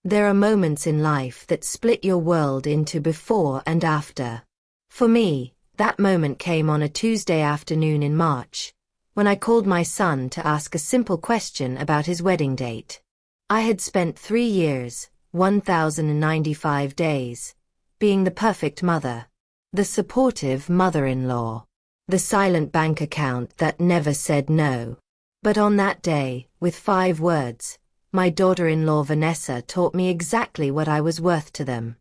There are moments in life that split your world into before and after. For me, that moment came on a Tuesday afternoon in March, when I called my son to ask a simple question about his wedding date. I had spent 3 years, 1,095 days, being the perfect mother, the supportive mother-in-law, the silent bank account that never said no. But on that day, with 5 words, my daughter-in-law Vanessa taught me exactly what I was worth to them.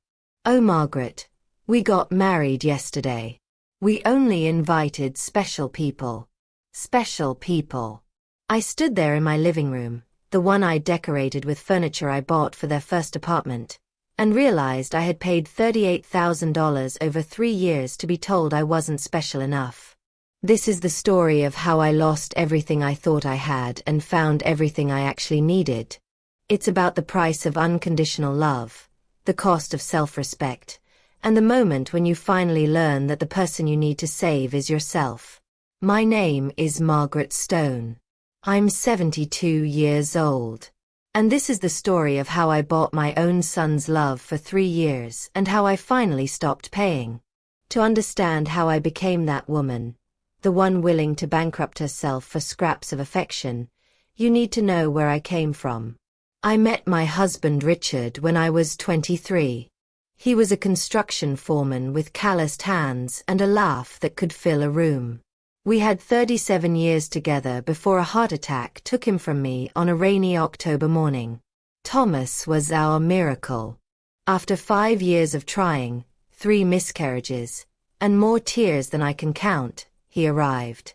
"Oh, Margaret, we got married yesterday. We only invited special people." Special people. I stood there in my living room, the one I decorated with furniture I bought for their first apartment, and realized I had paid $38,000 over 3 years to be told I wasn't special enough. This is the story of how I lost everything I thought I had and found everything I actually needed. It's about the price of unconditional love, the cost of self-respect, and the moment when you finally learn that the person you need to save is yourself. My name is Margaret Stone. I'm 72 years old. And this is the story of how I bought my own son's love for 3 years and how I finally stopped paying. To understand how I became that woman, the one willing to bankrupt herself for scraps of affection, you need to know where I came from. I met my husband Richard when I was 23. He was a construction foreman with calloused hands and a laugh that could fill a room. We had 37 years together before a heart attack took him from me on a rainy October morning. Thomas was our miracle. After 5 years of trying, 3 miscarriages, and more tears than I can count, he arrived.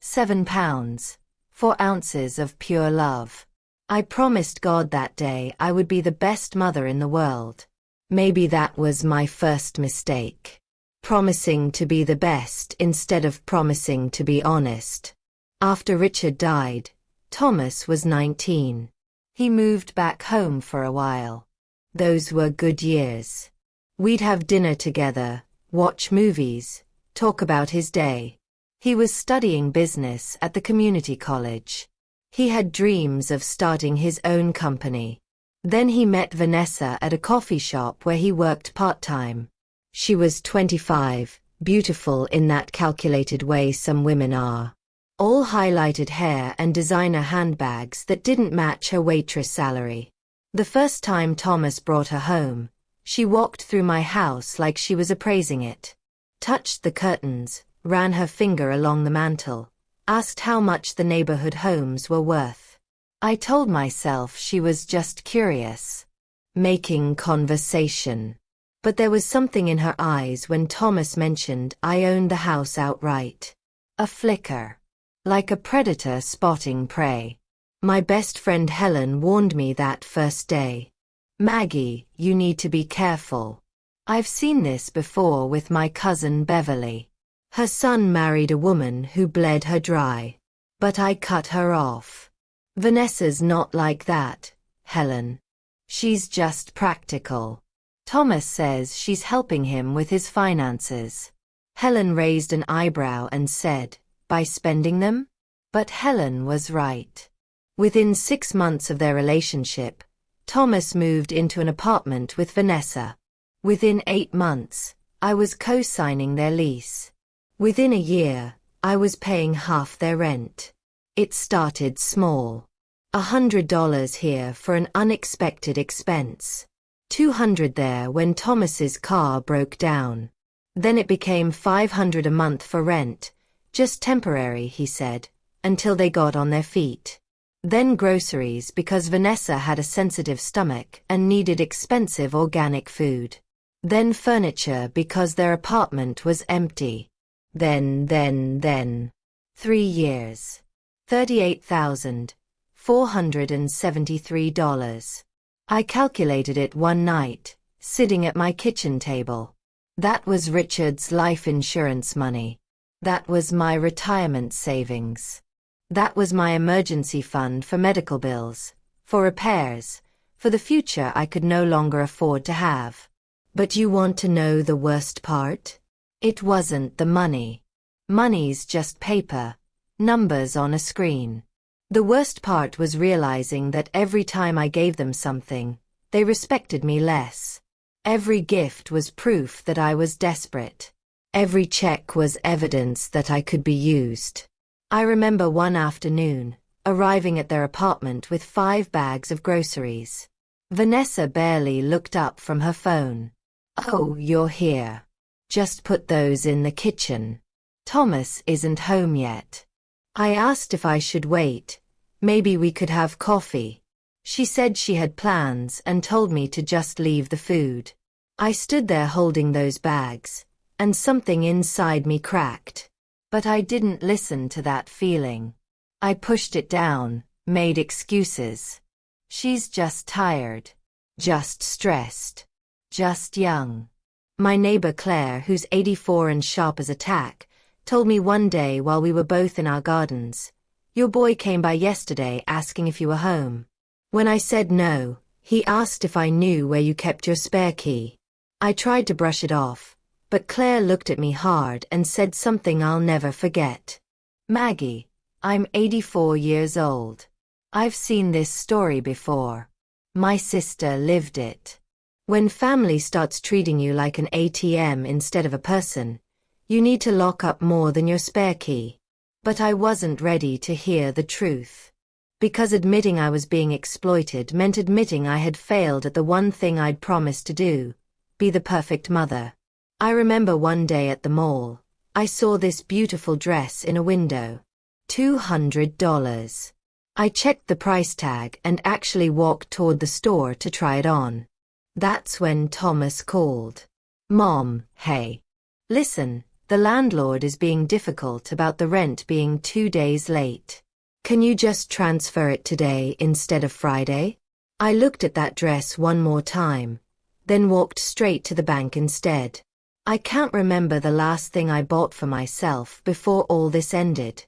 7 pounds, 4 ounces of pure love. I promised God that day I would be the best mother in the world. Maybe that was my first mistake. Promising to be the best instead of promising to be honest. After Richard died, Thomas was 19. He moved back home for a while. Those were good years. We'd have dinner together, watch movies, talk about his day. He was studying business at the community college. He had dreams of starting his own company. Then he met Vanessa at a coffee shop where he worked part-time. She was 25, beautiful in that calculated way some women are. All highlighted hair and designer handbags that didn't match her waitress salary. The first time Thomas brought her home, she walked through my house like she was appraising it. Touched the curtains, ran her finger along the mantel, asked how much the neighborhood homes were worth. I told myself she was just curious, making conversation. But there was something in her eyes when Thomas mentioned I owned the house outright. A flicker. Like a predator spotting prey. My best friend Helen warned me that first day. "Maggie, you need to be careful. I've seen this before with my cousin Beverly. Her son married a woman who bled her dry. But I cut her off. Vanessa's not like that, Helen. She's just practical. Thomas says she's helping him with his finances." Helen raised an eyebrow and said, "By spending them?" But Helen was right. Within 6 months of their relationship, Thomas moved into an apartment with Vanessa. Within 8 months, I was co-signing their lease. Within a year, I was paying half their rent. It started small. $100 here for an unexpected expense. $200 there when Thomas's car broke down. Then it became $500 a month for rent, just temporary, he said, until they got on their feet. Then groceries because Vanessa had a sensitive stomach and needed expensive organic food. Then furniture because their apartment was empty. Then. 3 years. $38,473. I calculated it one night, sitting at my kitchen table. That was Richard's life insurance money. That was my retirement savings. That was my emergency fund for medical bills, for repairs, for the future I could no longer afford to have. But you want to know the worst part? It wasn't the money. Money's just paper, numbers on a screen. The worst part was realizing that every time I gave them something, They respected me less. Every gift was proof that I was desperate. Every check was evidence that I could be used. I remember one afternoon, arriving at their apartment with 5 bags of groceries. Vanessa barely looked up from her phone. "Oh, you're here. Just put those in the kitchen. Thomas isn't home yet." I asked if I should wait. Maybe we could have coffee. She said she had plans and told me to just leave the food. I stood there holding those bags, and something inside me cracked. But I didn't listen to that feeling. I pushed it down, made excuses. She's just tired. Just stressed. Just young. My neighbor Claire, who's 84 and sharp as a tack, told me one day while we were both in our gardens, "Your boy came by yesterday asking if you were home." When I said no, he asked if I knew where you kept your spare key. I tried to brush it off, but Claire looked at me hard and said something I'll never forget. "Maggie, I'm 84 years old. I've seen this story before. My sister lived it. When family starts treating you like an ATM instead of a person, you need to lock up more than your spare key." But I wasn't ready to hear the truth. Because admitting I was being exploited meant admitting I had failed at the one thing I'd promised to do, be the perfect mother. I remember one day at the mall, I saw this beautiful dress in a window. $200. I checked the price tag and actually walked toward the store to try it on. That's when Thomas called. "Mom, hey. Listen, the landlord is being difficult about the rent being 2 days late. Can you just transfer it today instead of Friday?" I looked at that dress one more time, then walked straight to the bank instead. I can't remember the last thing I bought for myself before all this ended.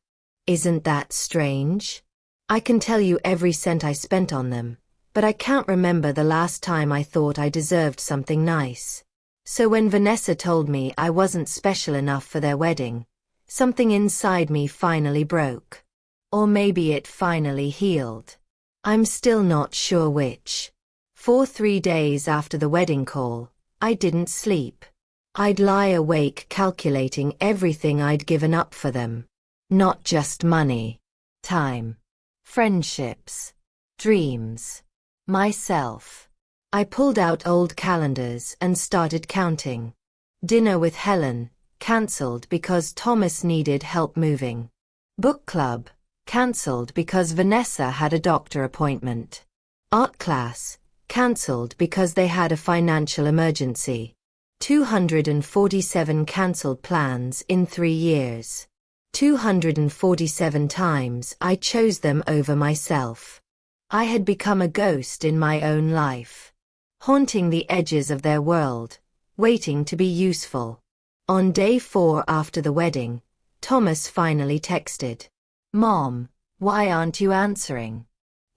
Isn't that strange? I can tell you every cent I spent on them, but I can't remember the last time I thought I deserved something nice. So when Vanessa told me I wasn't special enough for their wedding, something inside me finally broke. Or maybe it finally healed. I'm still not sure which. For 3 days after the wedding call, I didn't sleep. I'd lie awake calculating everything I'd given up for them. Not just money. Time. Friendships. Dreams. Myself. I pulled out old calendars and started counting. Dinner with Helen, cancelled because Thomas needed help moving. Book club, cancelled because Vanessa had a doctor appointment. Art class, cancelled because they had a financial emergency. 247 cancelled plans in 3 years. 247 times I chose them over myself. I had become a ghost in my own life, haunting the edges of their world, waiting to be useful. On day 4 after the wedding, Thomas finally texted, "Mom, why aren't you answering?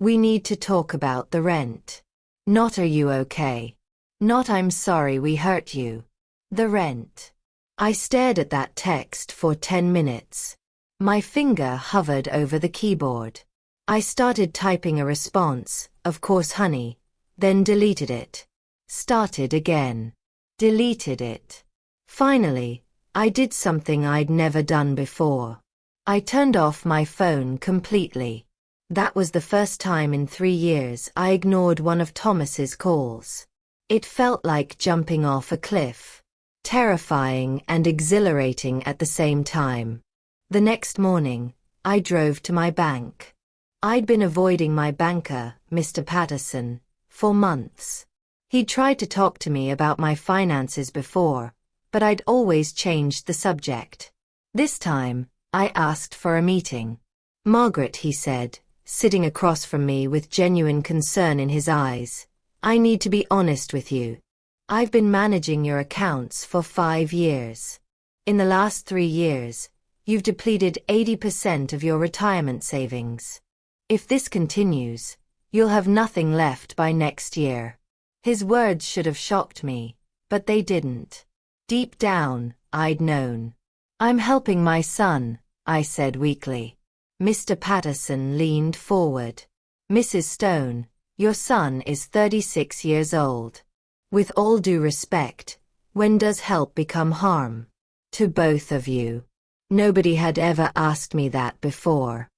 We need to talk about the rent. Not are you okay? Not I'm sorry we hurt you. The rent." I stared at that text for 10 minutes. My finger hovered over the keyboard. I started typing a response, "Of course, honey," then deleted it. Started again. Deleted it. Finally, I did something I'd never done before. I turned off my phone completely. That was the first time in 3 years I ignored one of Thomas's calls. It felt like jumping off a cliff. Terrifying and exhilarating at the same time. The next morning, I drove to my bank. I'd been avoiding my banker, Mr. Patterson, for months. He'd tried to talk to me about my finances before, but I'd always changed the subject. This time, I asked for a meeting. "Margaret," he said, sitting across from me with genuine concern in his eyes, "I need to be honest with you. I've been managing your accounts for 5 years. In the last 3 years, you've depleted 80% of your retirement savings. If this continues, you'll have nothing left by next year." His words should have shocked me, but they didn't. Deep down, I'd known. "I'm helping my son," I said weakly. Mr. Patterson leaned forward. "Mrs. Stone, Your son is 36 years old. With all due respect, when does help become harm? To both of you. Nobody had ever asked me that before.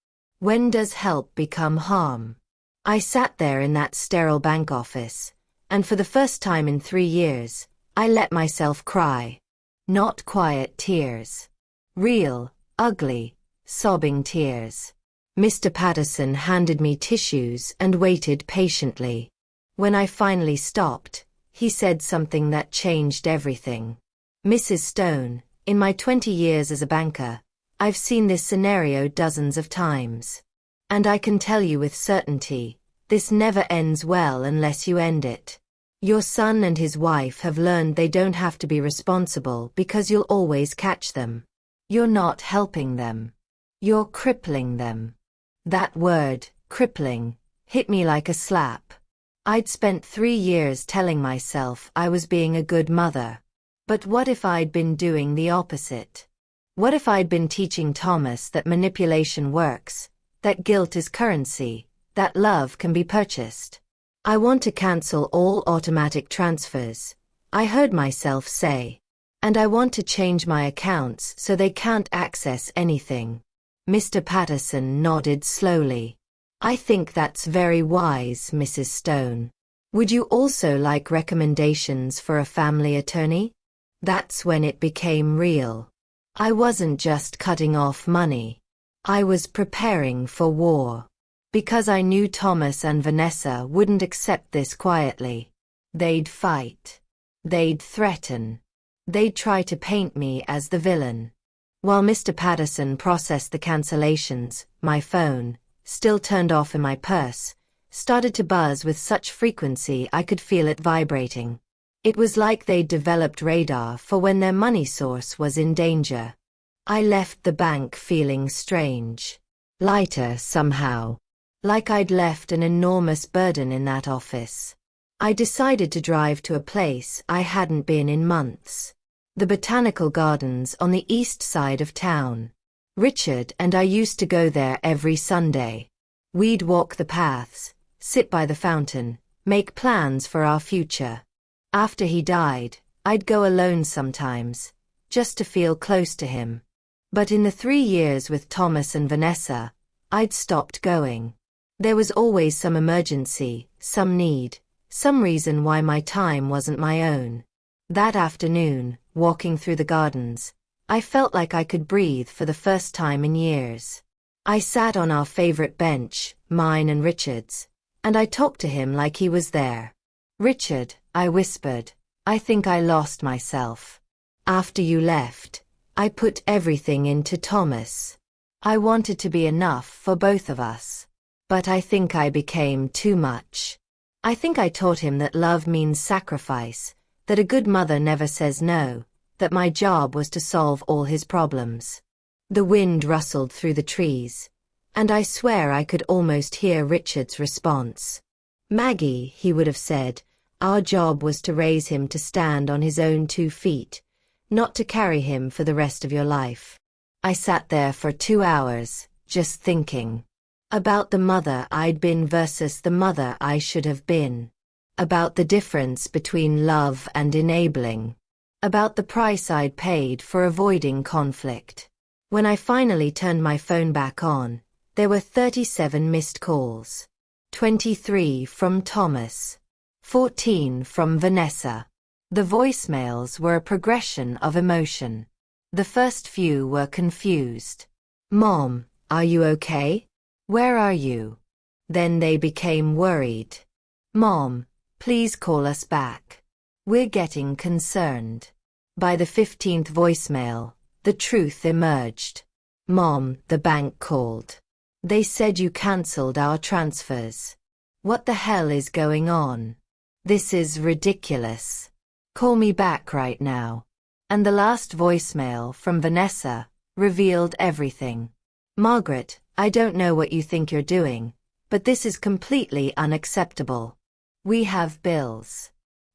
When does help become harm? I sat there in that sterile bank office, and for the first time in 3 years, I let myself cry. Not quiet tears. Real, ugly, sobbing tears. Mr. Patterson handed me tissues and waited patiently. When I finally stopped, he said something that changed everything. Mrs. Stone, in my 20 years as a banker, I've seen this scenario dozens of times. And I can tell you with certainty, this never ends well unless you end it. Your son and his wife have learned they don't have to be responsible because you'll always catch them. You're not helping them. You're crippling them. That word, crippling, hit me like a slap. I'd spent 3 years telling myself I was being a good mother. But what if I'd been doing the opposite? What if I'd been teaching Thomas that manipulation works, that guilt is currency, that love can be purchased? I want to cancel all automatic transfers, I heard myself say. And I want to change my accounts so they can't access anything. Mr. Patterson nodded slowly. I think that's very wise, Mrs. Stone. Would you also like recommendations for a family attorney? That's when it became real. I wasn't just cutting off money. I was preparing for war. Because I knew Thomas and Vanessa wouldn't accept this quietly. They'd fight. They'd threaten. They'd try to paint me as the villain. While Mr. Patterson processed the cancellations, my phone, still turned off in my purse, started to buzz with such frequency I could feel it vibrating. It was like they'd developed radar for when their money source was in danger. I left the bank feeling strange. Lighter somehow. Like I'd left an enormous burden in that office. I decided to drive to a place I hadn't been in months. The botanical gardens on the east side of town. Richard and I used to go there every Sunday. We'd walk the paths, sit by the fountain, make plans for our future. After he died, I'd go alone sometimes, just to feel close to him. But in the 3 years with Thomas and Vanessa, I'd stopped going. There was always some emergency, some need, some reason why my time wasn't my own. That afternoon, walking through the gardens, I felt like I could breathe for the first time in years. I sat on our favorite bench, mine and Richard's, and I talked to him like he was there. Richard, I whispered, I think I lost myself. After you left, I put everything into Thomas. I wanted to be enough for both of us. But I think I became too much. I think I taught him that love means sacrifice, that a good mother never says no, that my job was to solve all his problems. The wind rustled through the trees, and I swear I could almost hear Richard's response. Maggie, he would have said, our job was to raise him to stand on his own 2 feet, not to carry him for the rest of your life. I sat there for 2 hours, just thinking. About the mother I'd been versus the mother I should have been. About the difference between love and enabling. About the price I'd paid for avoiding conflict. When I finally turned my phone back on, there were 37 missed calls. 23 from Thomas. 14 from Vanessa. The voicemails were a progression of emotion. The first few were confused. Mom, are you okay? Where are you? Then they became worried. Mom, please call us back. We're getting concerned. By the 15th voicemail, the truth emerged. Mom, the bank called. They said you cancelled our transfers. What the hell is going on? This is ridiculous. Call me back right now. And the last voicemail from Vanessa revealed everything. Margaret, I don't know what you think you're doing, but this is completely unacceptable. We have bills.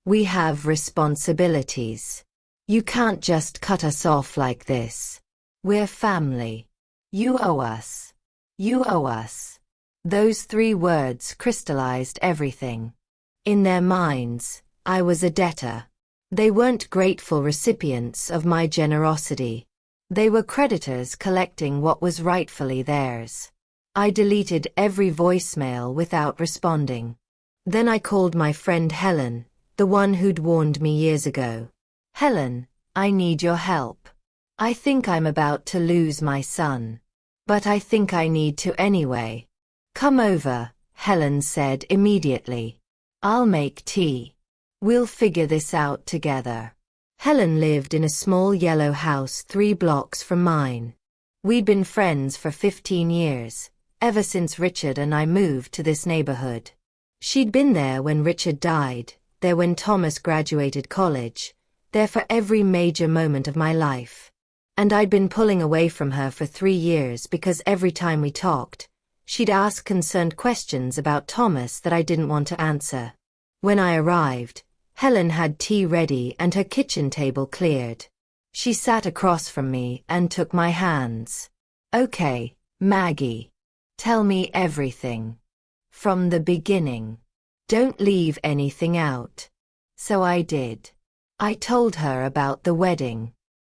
We have responsibilities. You can't just cut us off like this. We're family. You owe us. You owe us. Those 3 words crystallized everything. In their minds, I was a debtor. They weren't grateful recipients of my generosity. They were creditors collecting what was rightfully theirs. I deleted every voicemail without responding. Then I called my friend Helen, the one who'd warned me years ago. Helen, I need your help. I think I'm about to lose my son. But I think I need to anyway. Come over, Helen said immediately. I'll make tea. We'll figure this out together. Helen lived in a small yellow house 3 blocks from mine. We'd been friends for 15 years, ever since Richard and I moved to this neighborhood. She'd been there when Richard died, there when Thomas graduated college, there for every major moment of my life. And I'd been pulling away from her for 3 years because every time we talked, she'd ask concerned questions about Thomas that I didn't want to answer. When I arrived, Helen had tea ready and her kitchen table cleared. She sat across from me and took my hands. Okay, Maggie. Tell me everything. From the beginning. Don't leave anything out. So I did. I told her about the wedding.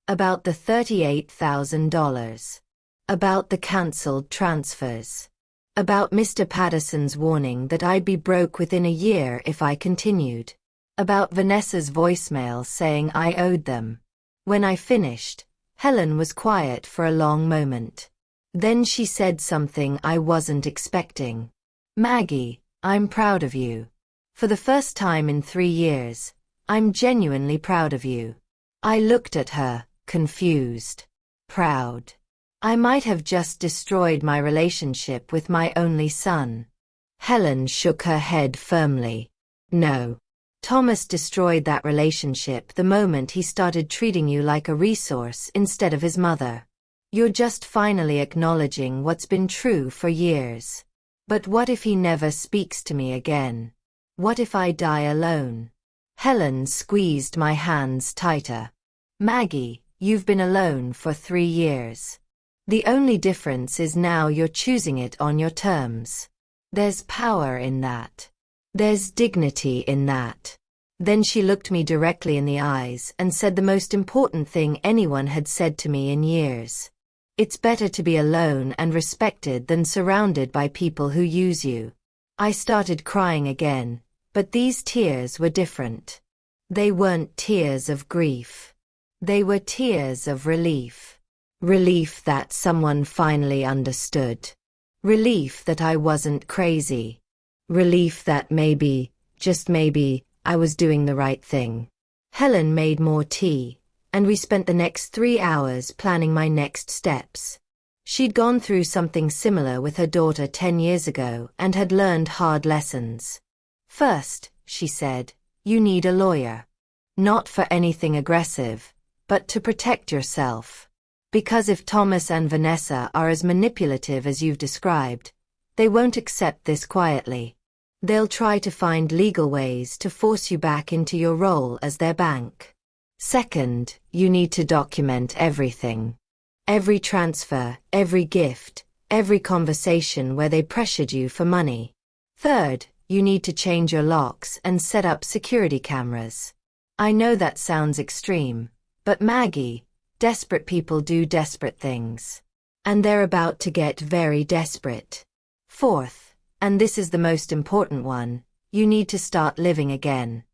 About the $38,000. About the cancelled transfers. About Mr. Patterson's warning that I'd be broke within a year if I continued. About Vanessa's voicemail saying I owed them. When I finished, Helen was quiet for a long moment. Then she said something I wasn't expecting. Maggie, I'm proud of you. For the first time in 3 years, I'm genuinely proud of you. I looked at her, confused. Proud. I might have just destroyed my relationship with my only son. Helen shook her head firmly. No. Thomas destroyed that relationship the moment he started treating you like a resource instead of his mother. You're just finally acknowledging what's been true for years. But what if he never speaks to me again? What if I die alone? Helen squeezed my hands tighter. Maggie, you've been alone for 3 years. The only difference is now you're choosing it on your terms. There's power in that. There's dignity in that. Then she looked me directly in the eyes and said the most important thing anyone had said to me in years. It's better to be alone and respected than surrounded by people who use you. I started crying again, but these tears were different. They weren't tears of grief. They were tears of relief. Relief that someone finally understood. Relief that I wasn't crazy. Relief that maybe, just maybe, I was doing the right thing. Helen made more tea, and we spent the next 3 hours planning my next steps. She'd gone through something similar with her daughter 10 years ago and had learned hard lessons. First, she said, you need a lawyer. Not for anything aggressive, but to protect yourself. Because if Thomas and Vanessa are as manipulative as you've described, they won't accept this quietly. They'll try to find legal ways to force you back into your role as their bank. Second, you need to document everything. Every transfer, every gift, every conversation where they pressured you for money. Third, you need to change your locks and set up security cameras. I know that sounds extreme, but Maggie, desperate people do desperate things. And they're about to get very desperate. Fourth, and this is the most important one, you need to start living again.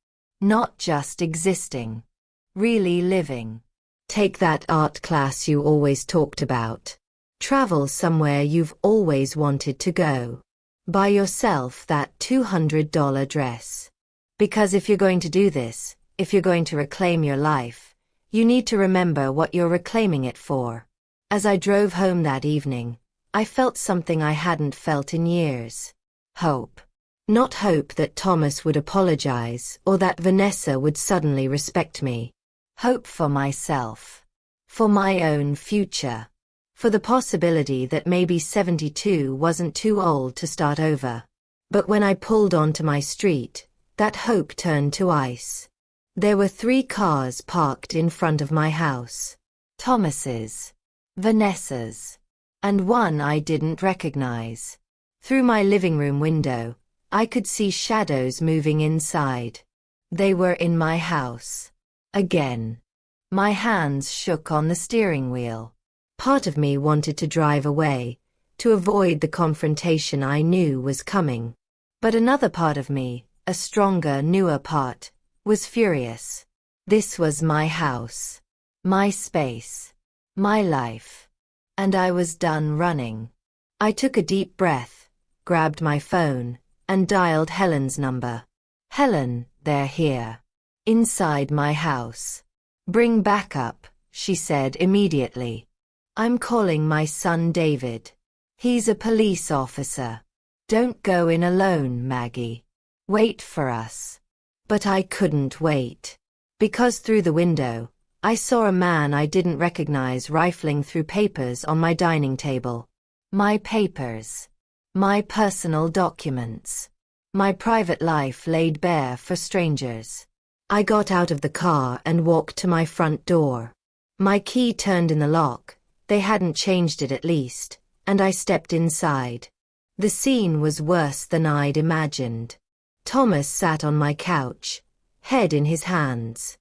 Not just existing. Really living. Take that art class you always talked about. Travel somewhere you've always wanted to go. Buy yourself that $200 dress. Because if you're going to do this, if you're going to reclaim your life, you need to remember what you're reclaiming it for. As I drove home that evening, I felt something I hadn't felt in years. Hope. Not hope that Thomas would apologize or that Vanessa would suddenly respect me. Hope for myself. For my own future. For the possibility that maybe 72 wasn't too old to start over. But when I pulled onto my street, that hope turned to ice. There were 3 cars parked in front of my house. Thomas's. Vanessa's. And one I didn't recognize. Through my living room window, I could see shadows moving inside. They were in my house. Again. My hands shook on the steering wheel. Part of me wanted to drive away, to avoid the confrontation I knew was coming. But another part of me, a stronger, newer part, was furious. This was my house. My space. My life. And I was done running. I took a deep breath, grabbed my phone, and dialed Helen's number. Helen, they're here. Inside my house. Bring backup, she said immediately. I'm calling my son David. He's a police officer. Don't go in alone, Maggie. Wait for us. But I couldn't wait. Because through the window, I saw a man I didn't recognize rifling through papers on my dining table. My papers. My personal documents. My private life laid bare for strangers. I got out of the car and walked to my front door. My key turned in the lock, they hadn't changed it at least, and I stepped inside. The scene was worse than I'd imagined. Thomas sat on my couch, head in his hands.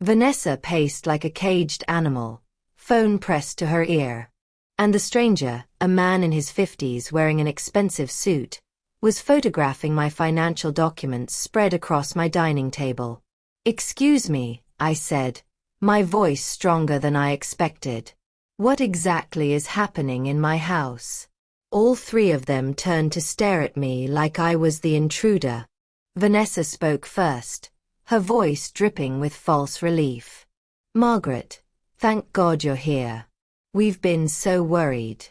Vanessa paced like a caged animal, phone pressed to her ear. And the stranger, a man in his 50s wearing an expensive suit, was photographing my financial documents spread across my dining table. Excuse me, I said, my voice stronger than I expected. What exactly is happening in my house? All three of them turned to stare at me like I was the intruder. Vanessa spoke first, her voice dripping with false relief. Margaret, thank God you're here. We've been so worried.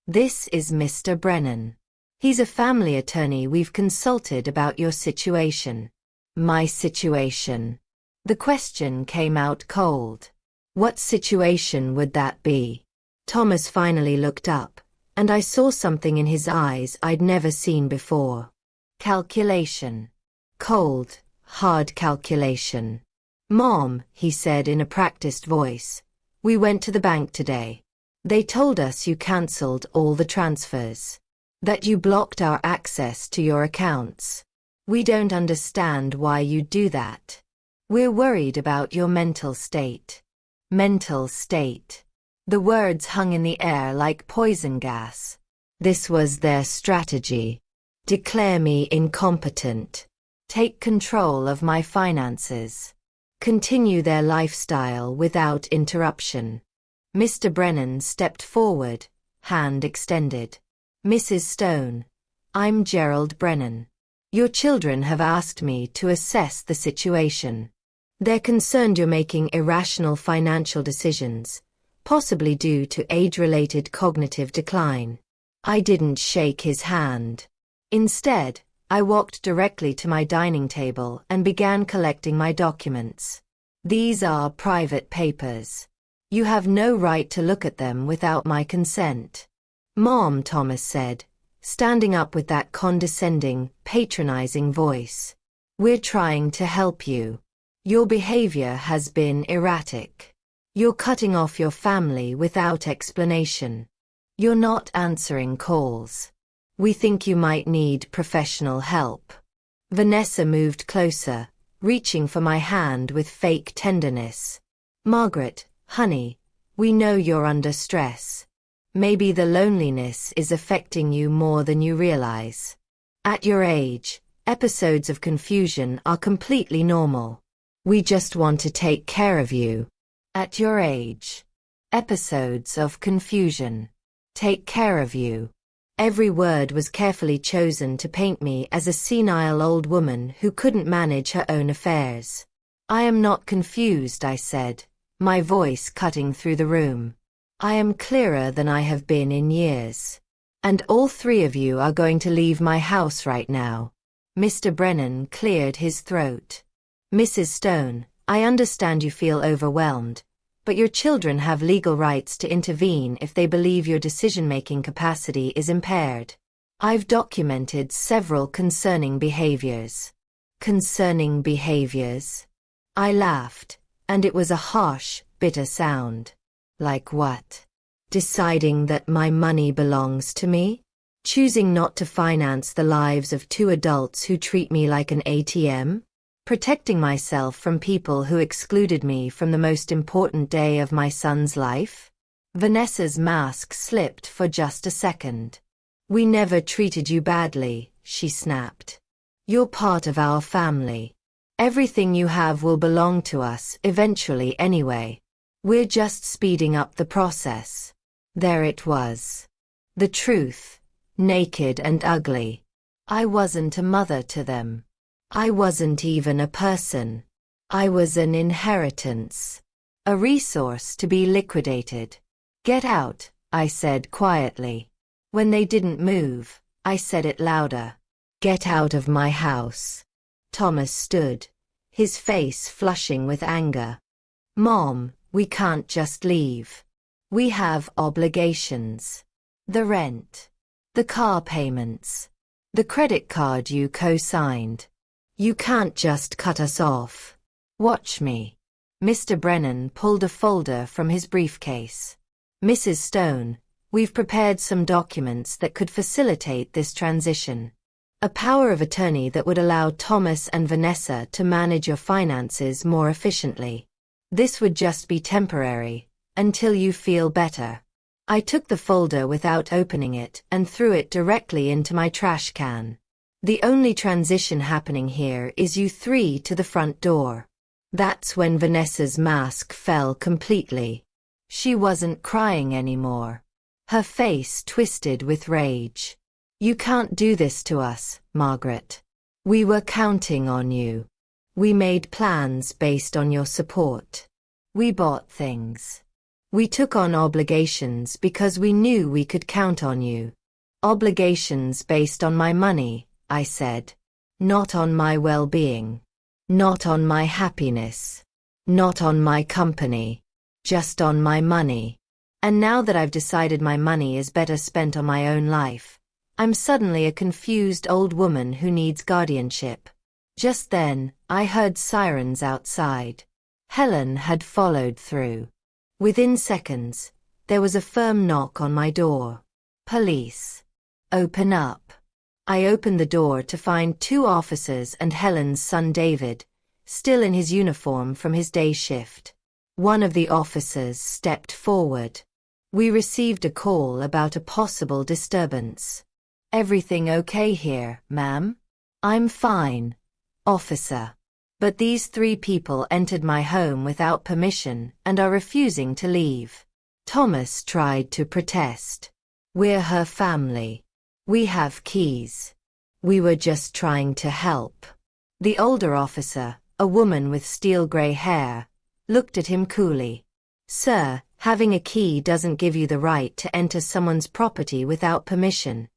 This is Mr. Brennan. He's a family attorney we've consulted about your situation. My situation. The question came out cold. What situation would that be? Thomas finally looked up, and I saw something in his eyes I'd never seen before. Calculation. Cold, hard calculation. Mom, he said in a practiced voice, we went to the bank today. They told us you cancelled all the transfers. That you blocked our access to your accounts. We don't understand why you do that. We're worried about your mental state. Mental state. The words hung in the air like poison gas. This was their strategy. Declare me incompetent. Take control of my finances. Continue their lifestyle without interruption. Mr. Brennan stepped forward, hand extended. Mrs. Stone, I'm Gerald Brennan. Your children have asked me to assess the situation. They're concerned you're making irrational financial decisions, possibly due to age-related cognitive decline. I didn't shake his hand. Instead, I walked directly to my dining table and began collecting my documents. These are private papers. You have no right to look at them without my consent. Mom, Thomas said, standing up with that condescending, patronizing voice. We're trying to help you. Your behavior has been erratic. You're cutting off your family without explanation. You're not answering calls. We think you might need professional help. Vanessa moved closer, reaching for my hand with fake tenderness. Margaret, honey, we know you're under stress. Maybe the loneliness is affecting you more than you realize. At your age, episodes of confusion are completely normal. We just want to take care of you. At your age, episodes of confusion. Take care of you. Every word was carefully chosen to paint me as a senile old woman who couldn't manage her own affairs. I am not confused, I said, my voice cutting through the room. I am clearer than I have been in years. And all three of you are going to leave my house right now. Mr. Brennan cleared his throat. Mrs. Stone, I understand you feel overwhelmed, but your children have legal rights to intervene if they believe your decision-making capacity is impaired. I've documented several concerning behaviors. Concerning behaviors? I laughed, and it was a harsh, bitter sound. Like what? Deciding that my money belongs to me? Choosing not to finance the lives of two adults who treat me like an ATM? Protecting myself from people who excluded me from the most important day of my son's life? Vanessa's mask slipped for just a second. We never treated you badly, she snapped. You're part of our family. Everything you have will belong to us eventually anyway. We're just speeding up the process. There it was. The truth, naked and ugly. I wasn't a mother to them. I wasn't even a person. I was an inheritance. A resource to be liquidated. Get out, I said quietly. When they didn't move, I said it louder. Get out of my house. Thomas stood, his face flushing with anger. Mom, we can't just leave. We have obligations. The rent. The car payments. The credit card you co-signed. You can't just cut us off. Watch me. Mr. Brennan pulled a folder from his briefcase. Mrs. Stone, we've prepared some documents that could facilitate this transition. A power of attorney that would allow Thomas and Vanessa to manage your finances more efficiently. This would just be temporary, until you feel better. I took the folder without opening it and threw it directly into my trash can. The only transition happening here is you three to the front door. That's when Vanessa's mask fell completely. She wasn't crying anymore. Her face twisted with rage. You can't do this to us, Margaret. We were counting on you. We made plans based on your support. We bought things. We took on obligations because we knew we could count on you. Obligations based on my money, I said. Not on my well-being. Not on my happiness. Not on my company. Just on my money. And now that I've decided my money is better spent on my own life, I'm suddenly a confused old woman who needs guardianship. Just then, I heard sirens outside. Helen had followed through. Within seconds, there was a firm knock on my door. Police. Open up. I opened the door to find two officers and Helen's son David, still in his uniform from his day shift. One of the officers stepped forward. We received a call about a possible disturbance. Everything okay here, ma'am? I'm fine, officer. But these three people entered my home without permission and are refusing to leave. Thomas tried to protest. We're her family. We have keys. We were just trying to help. The older officer, a woman with steel gray hair, looked at him coolly. Sir, having a key doesn't give you the right to enter someone's property without permission,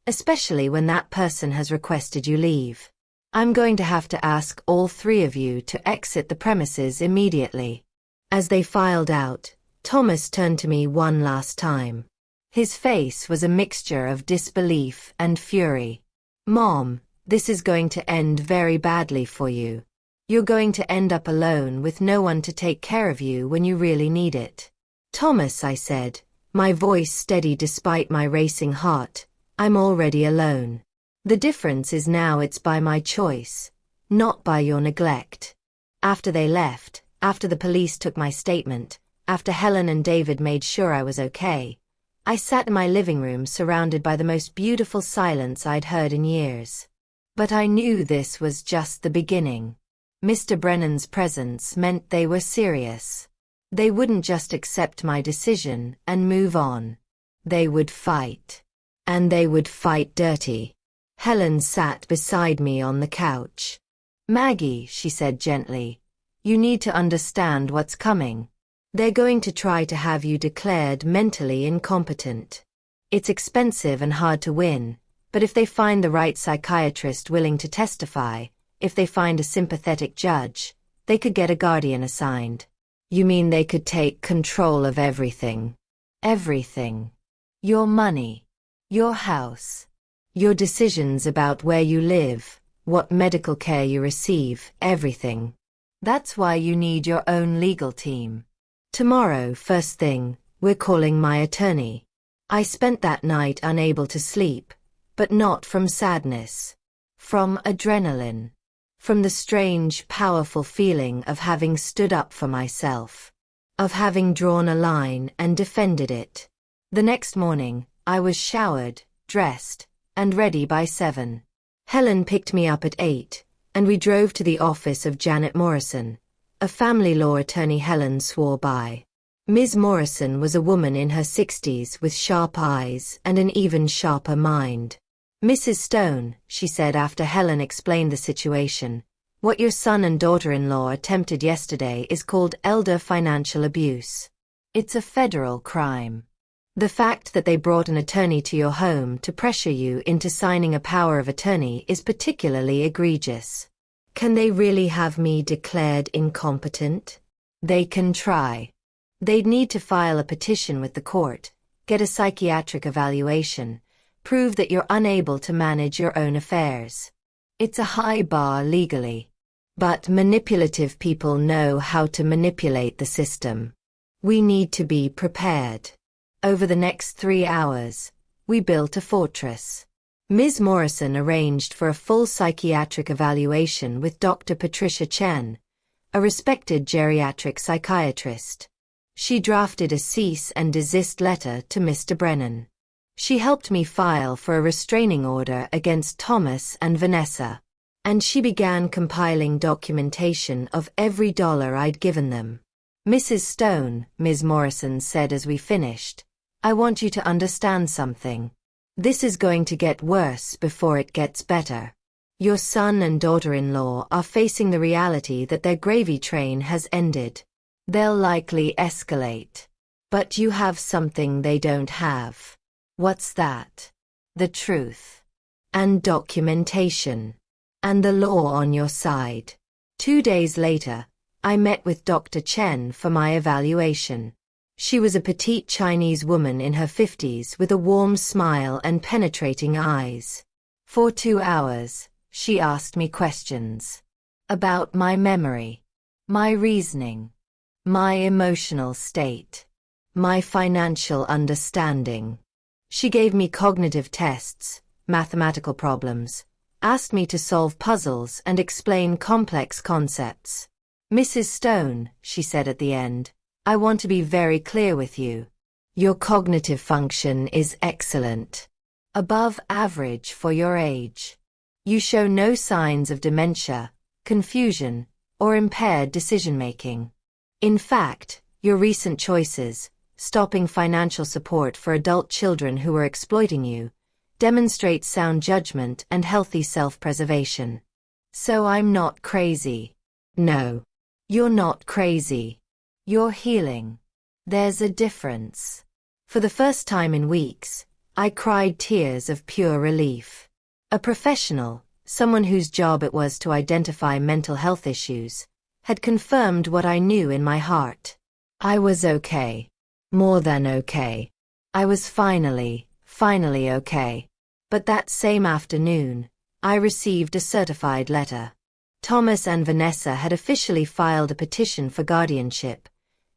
especially when that person has requested you leave. I'm going to have to ask all three of you to exit the premises immediately. As they filed out, Thomas turned to me one last time. His face was a mixture of disbelief and fury. Mom, this is going to end very badly for you. You're going to end up alone with no one to take care of you when you really need it. Thomas, I said, my voice steady despite my racing heart, I'm already alone. The difference is now it's by my choice, not by your neglect. After they left, after the police took my statement, after Helen and David made sure I was okay, I sat in my living room surrounded by the most beautiful silence I'd heard in years. But I knew this was just the beginning. Mr. Brennan's presence meant they were serious. They wouldn't just accept my decision and move on. They would fight. And they would fight dirty. Helen sat beside me on the couch. Maggie, she said gently, you need to understand what's coming. They're going to try to have you declared mentally incompetent. It's expensive and hard to win, but if they find the right psychiatrist willing to testify, if they find a sympathetic judge, they could get a guardian assigned. You mean they could take control of everything? Everything. Your money. Your house. Your decisions about where you live, what medical care you receive, everything. That's why you need your own legal team. Tomorrow, first thing, we're calling my attorney. I spent that night unable to sleep, But not from sadness. From adrenaline. From the strange, powerful feeling of having stood up for myself. Of having drawn a line and defended it. The next morning, I was showered, dressed, and ready by 7. Helen picked me up at 8, and we drove to the office of Janet Morrison, a family law attorney Helen swore by. Ms. Morrison was a woman in her 60s with sharp eyes and an even sharper mind. Mrs. Stone, she said after Helen explained the situation, what your son and daughter-in-law attempted yesterday is called elder financial abuse. It's a federal crime. The fact that they brought an attorney to your home to pressure you into signing a power of attorney is particularly egregious. Can they really have me declared incompetent? They can try. They'd need to file a petition with the court, get a psychiatric evaluation, prove that you're unable to manage your own affairs. It's a high bar legally. But manipulative people know how to manipulate the system. We need to be prepared. Over the next 3 hours, we built a fortress. Ms. Morrison arranged for a full psychiatric evaluation with Dr. Patricia Chen, a respected geriatric psychiatrist. She drafted a cease and desist letter to Mr. Brennan. She helped me file for a restraining order against Thomas and Vanessa. And she began compiling documentation of every dollar I'd given them. Mrs. Stone, Ms. Morrison said as we finished, I want you to understand something. This is going to get worse before it gets better. Your son and daughter-in-law are facing the reality that their gravy train has ended. They'll likely escalate. But you have something they don't have. What's that? The truth. And documentation. And the law on your side. 2 days later, I met with Dr. Chen for my evaluation. She was a petite Chinese woman in her 50s with a warm smile and penetrating eyes. For 2 hours, she asked me questions. About my memory, my reasoning, my emotional state, my financial understanding. She gave me cognitive tests, mathematical problems, asked me to solve puzzles and explain complex concepts. Mrs. Stone, she said at the end, I want to be very clear with you. Your cognitive function is excellent. Above average for your age. You show no signs of dementia, confusion, or impaired decision-making. In fact, your recent choices, stopping financial support for adult children who are exploiting you, demonstrate sound judgment and healthy self-preservation. So I'm not crazy. No. You're not crazy. You're healing. There's a difference. For the first time in weeks, I cried tears of pure relief. A professional, someone whose job it was to identify mental health issues, had confirmed what I knew in my heart. I was okay. More than okay. I was finally okay. But that same afternoon, I received a certified letter. Thomas and Vanessa had officially filed a petition for guardianship,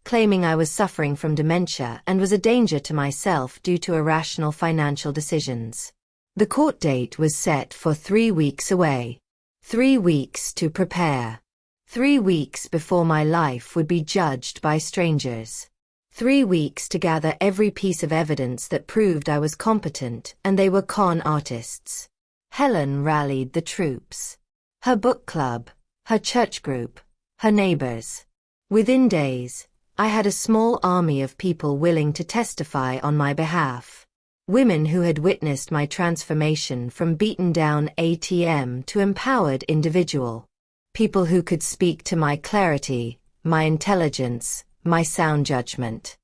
claiming I was suffering from dementia and was a danger to myself due to irrational financial decisions. The court date was set for 3 weeks away. 3 weeks to prepare. 3 weeks before my life would be judged by strangers. 3 weeks to gather every piece of evidence that proved I was competent and they were con artists. Helen rallied the troops. Her book club, her church group, her neighbors. Within days, I had a small army of people willing to testify on my behalf. Women who had witnessed my transformation from beaten-down ATM to empowered individual. People who could speak to my clarity, my intelligence, my sound judgment.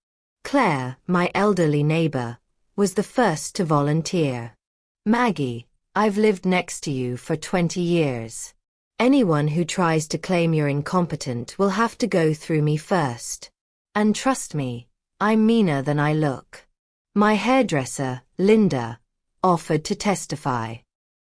Claire, my elderly neighbor, was the first to volunteer. Maggie, I've lived next to you for 20 years. Anyone who tries to claim you're incompetent will have to go through me first. And trust me, I'm meaner than I look. My hairdresser, Linda, offered to testify.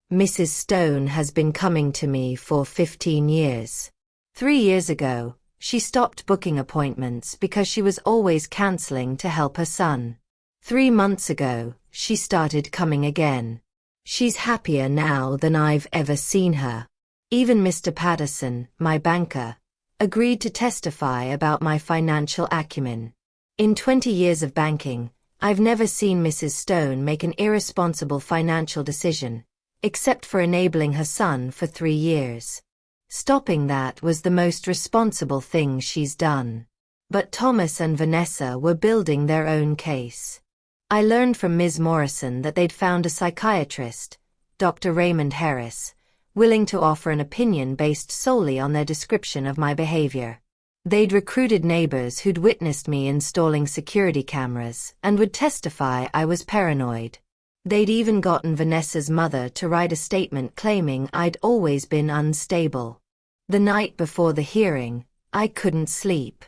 Mrs. Stone has been coming to me for 15 years. 3 years ago, she stopped booking appointments because she was always canceling to help her son. 3 months ago, she started coming again. She's happier now than I've ever seen her. Even Mr. Patterson, my banker, agreed to testify about my financial acumen. In 20 years of banking, I've never seen Mrs. Stone make an irresponsible financial decision, except for enabling her son for 3 years. Stopping that was the most responsible thing she's done. But Thomas and Vanessa were building their own case. I learned from Ms. Morrison that they'd found a psychiatrist, Dr. Raymond Harris, willing to offer an opinion based solely on their description of my behavior. They'd recruited neighbors who'd witnessed me installing security cameras and would testify I was paranoid. They'd even gotten Vanessa's mother to write a statement claiming I'd always been unstable. The night before the hearing, I couldn't sleep.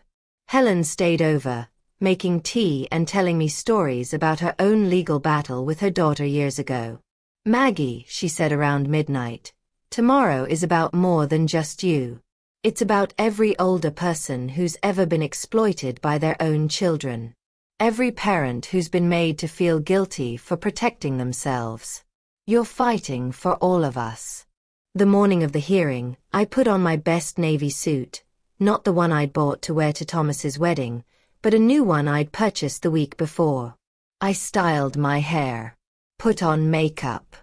Helen stayed over, making tea and telling me stories about her own legal battle with her daughter years ago. "Maggie," she said around midnight, "tomorrow is about more than just you. It's about every older person who's ever been exploited by their own children. Every parent who's been made to feel guilty for protecting themselves. You're fighting for all of us." The morning of the hearing, I put on my best navy suit, not the one I'd bought to wear to Thomas's wedding, but a new one I'd purchased the week before. I styled my hair, put on makeup,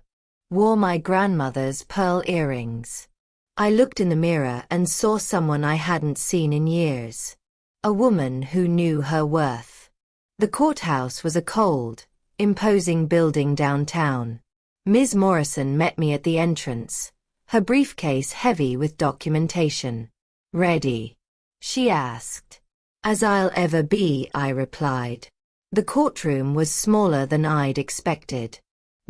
wore my grandmother's pearl earrings. I looked in the mirror and saw someone I hadn't seen in years. A woman who knew her worth. The courthouse was a cold, imposing building downtown. Ms. Morrison met me at the entrance, her briefcase heavy with documentation. "Ready?" she asked. "As I'll ever be," I replied. The courtroom was smaller than I'd expected.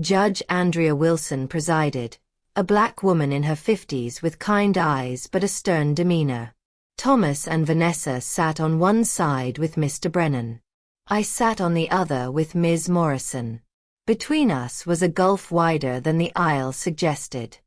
Judge Andrea Wilson presided, a black woman in her 50s with kind eyes but a stern demeanor. Thomas and Vanessa sat on one side with Mr. Brennan. I sat on the other with Ms. Morrison. Between us was a gulf wider than the aisle suggested.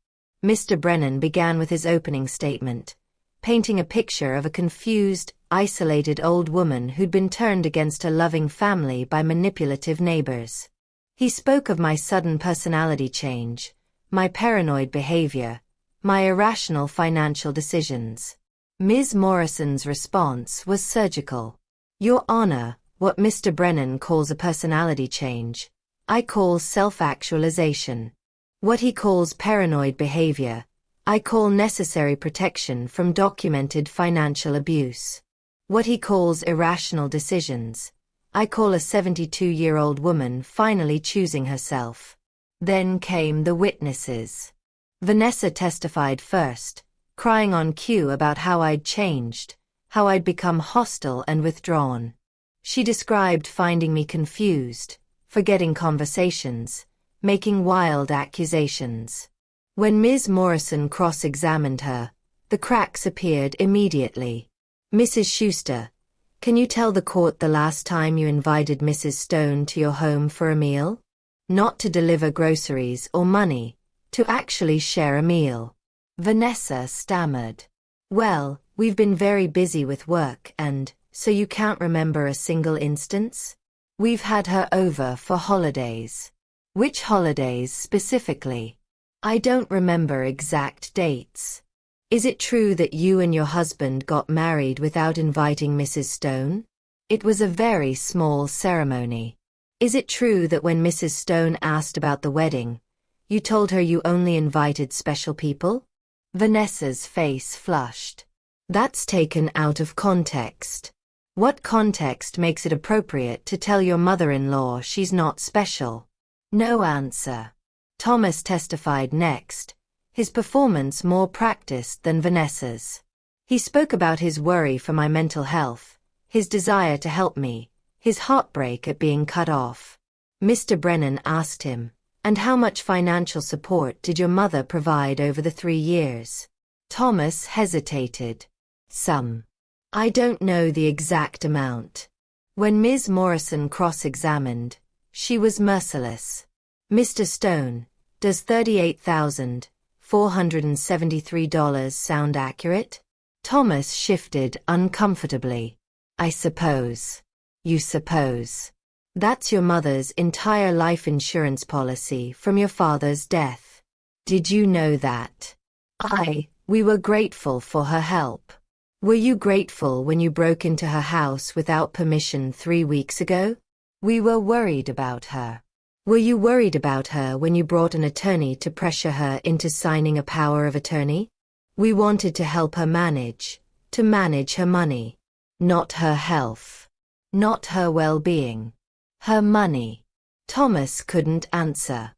Mr. Brennan began with his opening statement, painting a picture of a confused, isolated old woman who'd been turned against a loving family by manipulative neighbors. He spoke of my sudden personality change, my paranoid behavior, my irrational financial decisions. Ms. Morrison's response was surgical. "Your Honor, what Mr. Brennan calls a personality change, I call self-actualization. What he calls paranoid behavior, I call necessary protection from documented financial abuse. What he calls irrational decisions, I call a 72-year-old woman finally choosing herself." Then came the witnesses. Vanessa testified first, crying on cue about how I'd changed, how I'd become hostile and withdrawn. She described finding me confused, forgetting conversations, making wild accusations. When Ms. Morrison cross-examined her, the cracks appeared immediately. "Mrs. Schuster, can you tell the court the last time you invited Mrs. Stone to your home for a meal? Not to deliver groceries or money, to actually share a meal." Vanessa stammered. "Well, we've been very busy with work and, so you can't remember a single instance? We've had her over for holidays." "Which holidays specifically?" "I don't remember exact dates." "Is it true that you and your husband got married without inviting Mrs. Stone?" "It was a very small ceremony." "Is it true that when Mrs. Stone asked about the wedding, you told her you only invited special people?" Vanessa's face flushed. "That's taken out of context. What context makes it appropriate to tell your mother-in-law she's not special?" No answer. Thomas testified next, his performance more practiced than Vanessa's. He spoke about his worry for my mental health, his desire to help me, his heartbreak at being cut off. Mr. Brennan asked him, "And how much financial support did your mother provide over the 3 years?" Thomas hesitated. "Some. I don't know the exact amount." When Ms. Morrison cross-examined, she was merciless. "Mr. Stone, does $38,473 sound accurate?" Thomas shifted uncomfortably. "I suppose. You suppose. That's your mother's entire life insurance policy from your father's death. Did you know that? We were grateful for her help. Were you grateful when you broke into her house without permission 3 weeks ago? We were worried about her. Were you worried about her when you brought an attorney to pressure her into signing a power of attorney? We wanted to help her to manage her money. Not her health. Not her well-being. Her money. Thomas couldn't answer.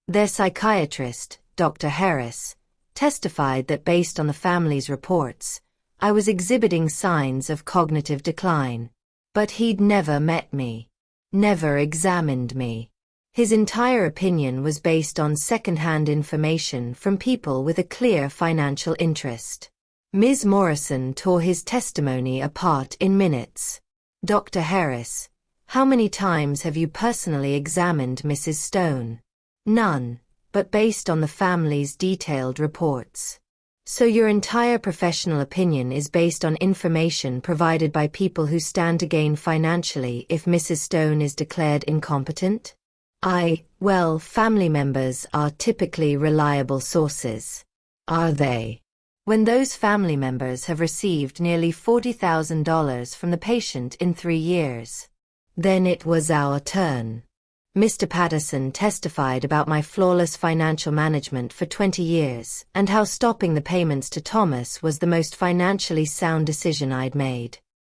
Their psychiatrist, Dr. Harris, testified that based on the family's reports, I was exhibiting signs of cognitive decline. But he'd never met me. Never examined me. His entire opinion was based on second-hand information from people with a clear financial interest. Ms. Morrison tore his testimony apart in minutes. Dr. Harris, how many times have you personally examined Mrs. Stone? None, but based on the family's detailed reports. So your entire professional opinion is based on information provided by people who stand to gain financially if Mrs. Stone is declared incompetent? Well, family members are typically reliable sources. Are they? When those family members have received nearly $40,000 from the patient in 3 years. Then it was our turn. Mr. Patterson testified about my flawless financial management for 20 years and how stopping the payments to Thomas was the most financially sound decision I'd made.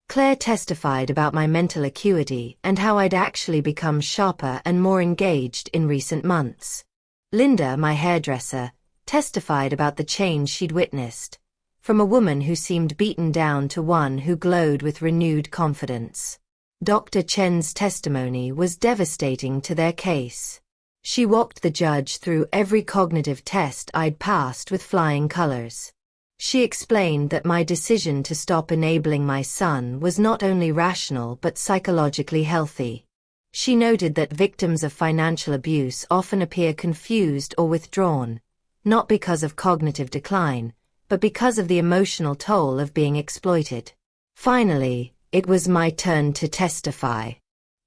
Claire testified about my mental acuity and how I'd actually become sharper and more engaged in recent months. Linda, my hairdresser, testified about the change she'd witnessed, from a woman who seemed beaten down to one who glowed with renewed confidence. Dr. Chen's testimony was devastating to their case. She walked the judge through every cognitive test I'd passed with flying colors. She explained that my decision to stop enabling my son was not only rational but psychologically healthy. She noted that victims of financial abuse often appear confused or withdrawn, not because of cognitive decline, but because of the emotional toll of being exploited. Finally, it was my turn to testify.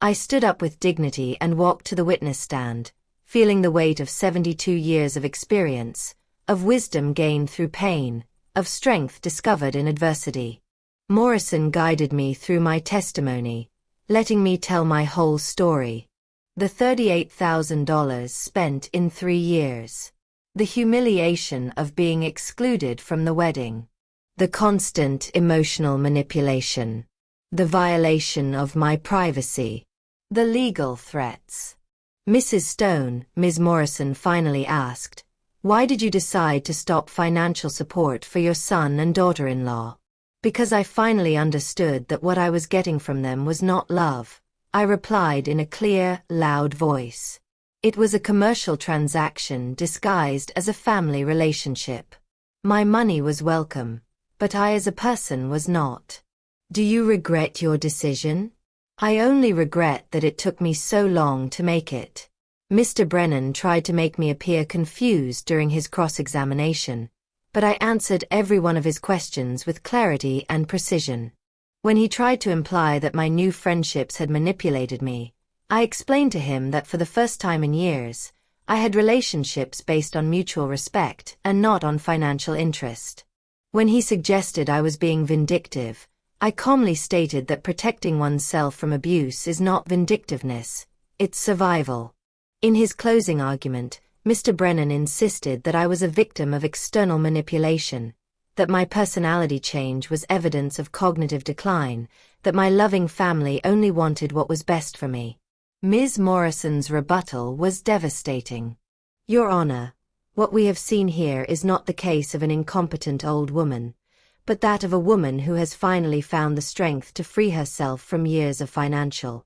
I stood up with dignity and walked to the witness stand, feeling the weight of 72 years of experience, of wisdom gained through pain, of strength discovered in adversity. Morrison guided me through my testimony, letting me tell my whole story. The $38,000 spent in 3 years. The humiliation of being excluded from the wedding. The constant emotional manipulation. The violation of my privacy. The legal threats. Mrs. Stone, Ms. Morrison finally asked, "Why did you decide to stop financial support for your son and daughter-in-law?" "Because I finally understood that what I was getting from them was not love," I replied in a clear, loud voice. It was a commercial transaction disguised as a family relationship. My money was welcome, but I as a person was not. Do you regret your decision? I only regret that it took me so long to make it. Mr. Brennan tried to make me appear confused during his cross-examination, but I answered every one of his questions with clarity and precision. When he tried to imply that my new friendships had manipulated me, I explained to him that for the first time in years, I had relationships based on mutual respect and not on financial interest. When he suggested I was being vindictive, I calmly stated that protecting oneself from abuse is not vindictiveness, it's survival. In his closing argument, Mr. Brennan insisted that I was a victim of external manipulation, that my personality change was evidence of cognitive decline, that my loving family only wanted what was best for me. Ms. Morrison's rebuttal was devastating. Your Honor, what we have seen here is not the case of an incompetent old woman, but that of a woman who has finally found the strength to free herself from years of financial